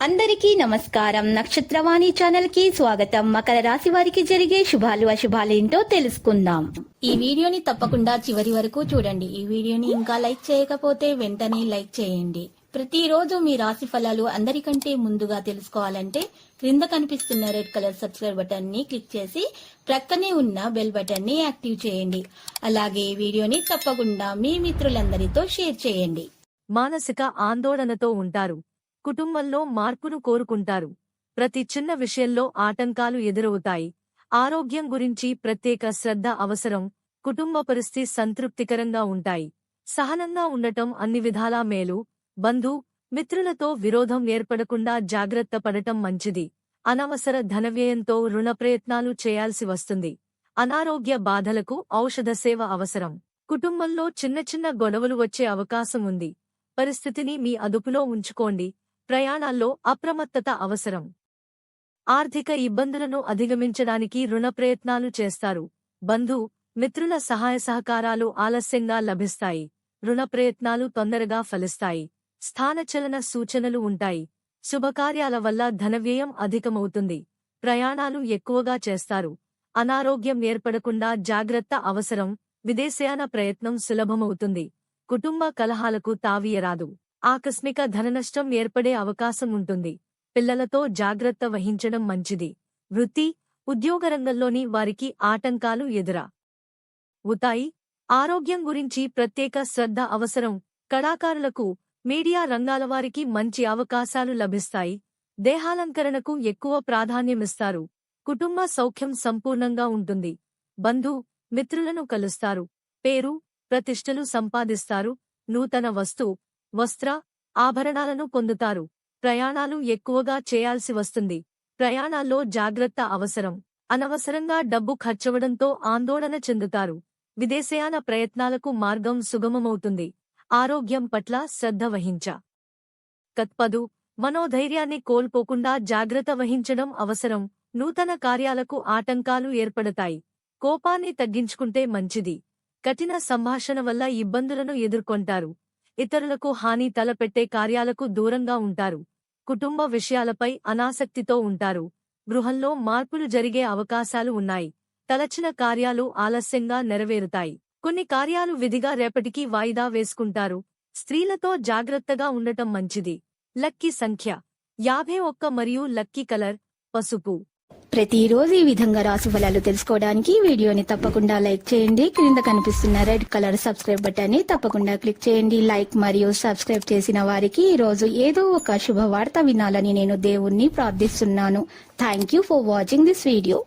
అందరికీ నమస్కారం. నక్షత్రవాణి ఛానల్ కి స్వాగతం. మకర రాశి వారికి జరిగే శుభాలు అశుభాలు ఏంటో తెలుసుకుందాం. ఈ వీడియోని తప్పకుండా చివరి వరకు చూడండి. ఈ వీడియోని ఇంకా లైక్ చేయకపోతే వెంటనే లైక్ చేయండి. ప్రతిరోజు మీ రాశి ఫలాలు అందరికంటే ముందుగా తెలుసుకోవాలంటే క్రింద కనిపిస్తున్న రెడ్ కలర్ సబ్స్క్రైబ్ బటన్ ని క్లిక్ చేసి ప్రక్కనే ఉన్న బెల్ బటన్ ని యాక్టివ్ చేయండి. అలాగే ఈ వీడియోని తప్పకుండా మీ మిత్రులందరితో షేర్ చేయండి. మానసిక ఆందోళనతో ఉంటారు. కుటుంబంలో మార్పును కోరుకుంటారు. ప్రతి చిన్న విషయంలో ఆటంకాలు ఎదురవుతాయి. ఆరోగ్యం గురించి ప్రత్యేక శ్రద్ధ అవసరం. కుటుంబ పరిస్థితి సంతృప్తికరంగా ఉంటాయి. సహనంగా ఉండటం అన్ని విధాలా మేలు. బంధు మిత్రులతో విరోధం ఏర్పడకుండా జాగ్రత్త పడటం మంచిది. అనవసర ధనవ్యయంతో రుణ ప్రయత్నాలు చేయాల్సి వస్తుంది. అనారోగ్య బాధలకు ఔషధ సేవ అవసరం. కుటుంబంలో చిన్న చిన్న గొడవలు వచ్చే అవకాశం ఉంది. పరిస్థితిని మీ అదుపులో ఉంచుకోండి. ప్రయాణాల్లో అప్రమత్తత అవసరం. ఆర్థిక ఇబ్బందులను అధిగమించడానికి రుణ ప్రయత్నాలు చేస్తారు. బంధు మిత్రుల సహాయ సహకారాలు ఆలస్యంగా లభిస్తాయి. రుణ ప్రయత్నాలు తొందరగా ఫలిస్తాయి. స్థానచలన సూచనలు ఉంటాయి. శుభకార్యాల వల్ల ధనవ్యయం అధికమవుతుంది. ప్రయాణాలు ఎక్కువగా చేస్తారు. అనారోగ్యం ఏర్పడకుండా జాగ్రత్త అవసరం. విదేశయాన ప్రయత్నం సులభమవుతుంది. కుటుంబ కలహాలకు తావీయరాదు. ఆకస్మిక ధననష్టం ఏర్పడే అవకాశం ఉంటుంది. పిల్లలతో జాగ్రత్త వహించడం మంచిది. వృత్తి ఉద్యోగరంగంలోని వారికి ఆటంకాలు ఎదురవుతాయి. ఆరోగ్యం గురించి ప్రత్యేక శ్రద్ధ అవసరం. కళాకారులకు మీడియా రంగాల వారికి మంచి అవకాశాలు లభిస్తాయి. దేహాలంకరణకు ఎక్కువ ప్రాధాన్యమిస్తారు. కుటుంబ సౌఖ్యం సంపూర్ణంగా ఉంటుంది. బంధు మిత్రులను కలుస్తారు. పేరు ప్రతిష్టలు సంపాదిస్తారు. నూతన వస్త్ర ఆభరణాలను పొందుతారు. ప్రయాణాలు ఎక్కువగా చేయాల్సి వస్తుంది. ప్రయాణాల్లో జాగ్రత్త అవసరం. అనవసరంగా డబ్బు ఖర్చవడంతో ఆందోళన చెందుతారు. విదేశయాన ప్రయత్నాలకు మార్గం సుగమమవుతుంది. ఆరోగ్యం పట్ల శ్రద్ధ వహించకూడదు. మనోధైర్యాన్ని కోల్పోకుండా జాగ్రత్త వహించడం అవసరం. నూతన కార్యాలకు ఆటంకాలు ఏర్పడతాయి. కోపాన్ని తగ్గించుకుంటే మంచిది. కఠిన సంభాషణ వల్ల ఇబ్బందులను ఎదుర్కొంటారు. ఇతరులకు హాని తలపెట్టే కార్యాలకు దూరంగా ఉంటారు. కుటుంబ విషయాలపై అనాసక్తితో ఉంటారు. గృహంలో మార్పులు జరిగే అవకాశాలు ఉన్నాయి. తలచిన కార్యాలు ఆలస్యంగా నెరవేరుతాయి. కొన్ని కార్యాలు విధిగా రేపటికి వాయిదా వేసుకుంటారు. స్త్రీలతో జాగ్రత్తగా ఉండటం మంచిది. లక్కీ సంఖ్య 51 మరియు లక్కీ కలర్ పసుపు. ప్రతిరోజు ఈ విధంగా రాశి ఫలాలు తెలుసుకోవడానికి వీడియోని తప్పకుండా లైక్ చేయండి. క్రింద కనిపిస్తున్న రెడ్ కలర్ సబ్స్క్రైబ్ బటన్ ని తప్పకుండా క్లిక్ చేయండి. లైక్ మరియు సబ్స్క్రైబ్ చేసిన వారికి ఈ రోజు ఏదో ఒక శుభవార్త వినాలని నేను దేవుణ్ణి ప్రార్థిస్తున్నాను. Thank you for watching this video.